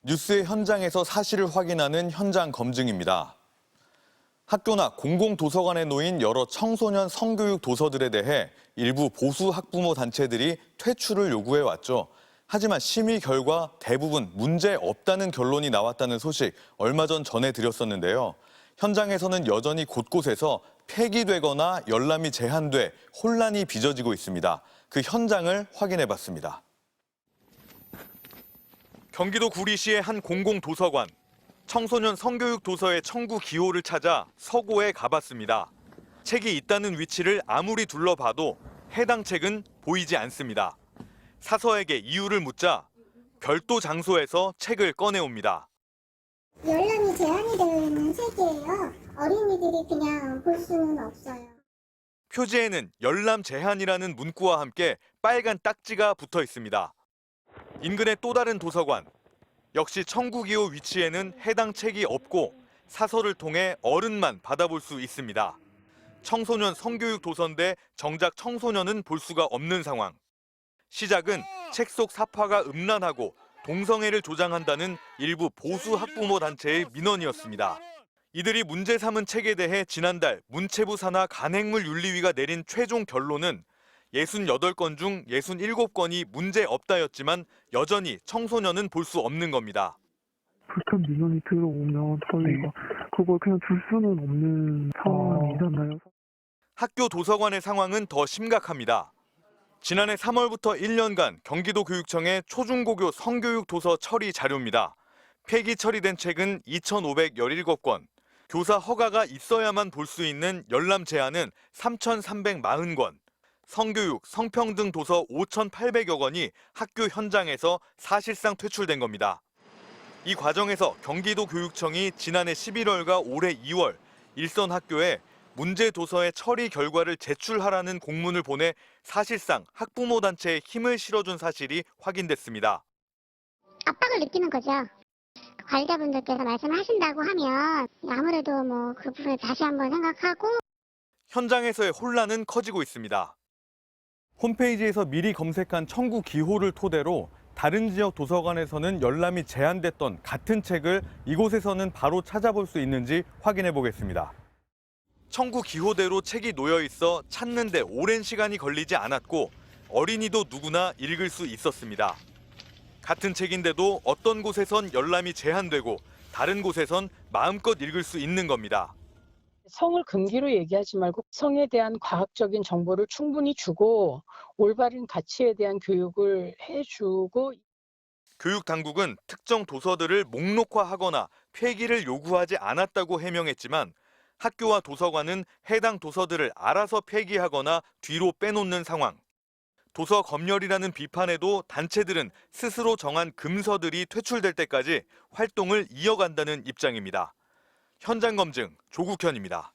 뉴스의 현장에서 사실을 확인하는 현장 검증입니다. 학교나 공공도서관에 놓인 여러 청소년 성교육 도서들에 대해 일부 보수 학부모 단체들이 퇴출을 요구해왔죠. 하지만 심의 결과 대부분 문제 없다는 결론이 나왔다는 소식 얼마 전 전해드렸었는데요. 현장에서는 여전히 곳곳에서 폐기되거나 열람이 제한돼 혼란이 빚어지고 있습니다. 그 현장을 확인해봤습니다. 경기도 구리시의 한 공공도서관. 청소년 성교육 도서의 청구 기호를 찾아 서고에 가봤습니다. 책이 있다는 위치를 아무리 둘러봐도 해당 책은 보이지 않습니다. 사서에게 이유를 묻자 별도 장소에서 책을 꺼내옵니다. 열람이 제한이 되어 있는 책이에요. 어린이들이 그냥 볼 수는 없어요. 표지에는 열람 제한이라는 문구와 함께 빨간 딱지가 붙어 있습니다. 인근의 또 다른 도서관. 역시 청구기호 위치에는 해당 책이 없고 사서를 통해 어른만 받아볼 수 있습니다. 청소년 성교육 도서인데 정작 청소년은 볼 수가 없는 상황. 시작은 책 속 사파가 음란하고 동성애를 조장한다는 일부 보수 학부모 단체의 민원이었습니다. 이들이 문제 삼은 책에 대해 지난달 문체부 산하 간행물윤리위가 내린 최종 결론은 68건 중 67건이 문제 없다였지만 여전히 청소년은 볼 수 없는 겁니다. 불편 민원이 들어오면 저희가 그걸 그냥 줄 수는 없는 상황이잖아요. 학교 도서관의 상황은 더 심각합니다. 지난해 3월부터 1년간 경기도 교육청의 초중고교 성교육 도서 처리 자료입니다. 폐기 처리된 책은 2,517권, 교사 허가가 있어야만 볼 수 있는 열람 제한은 3,340권, 성교육, 성평등 도서 5,800여 권이 학교 현장에서 사실상 퇴출된 겁니다. 이 과정에서 경기도 교육청이 지난해 11월과 올해 2월 일선 학교에 문제 도서의 처리 결과를 제출하라는 공문을 보내 사실상 학부모 단체에 힘을 실어준 사실이 확인됐습니다. 압박을 느끼는 거죠. 관리자분들께서 말씀하신다고 하면 아무래도 그 부분을 다시 한번 생각하고. 현장에서의 혼란은 커지고 있습니다. 홈페이지에서 미리 검색한 청구 기호를 토대로 다른 지역 도서관에서는 열람이 제한됐던 같은 책을 이곳에서는 바로 찾아볼 수 있는지 확인해 보겠습니다. 청구 기호대로 책이 놓여 있어 찾는데 오랜 시간이 걸리지 않았고 어린이도 누구나 읽을 수 있었습니다. 같은 책인데도 어떤 곳에선 열람이 제한되고 다른 곳에선 마음껏 읽을 수 있는 겁니다. 성을 금기로 얘기하지 말고 성에 대한 과학적인 정보를 충분히 주고 올바른 가치에 대한 교육을 해주고. 교육당국은 특정 도서들을 목록화하거나 폐기를 요구하지 않았다고 해명했지만 학교와 도서관은 해당 도서들을 알아서 폐기하거나 뒤로 빼놓는 상황. 도서 검열이라는 비판에도 단체들은 스스로 정한 금서들이 퇴출될 때까지 활동을 이어간다는 입장입니다. 현장 검증 조국현입니다.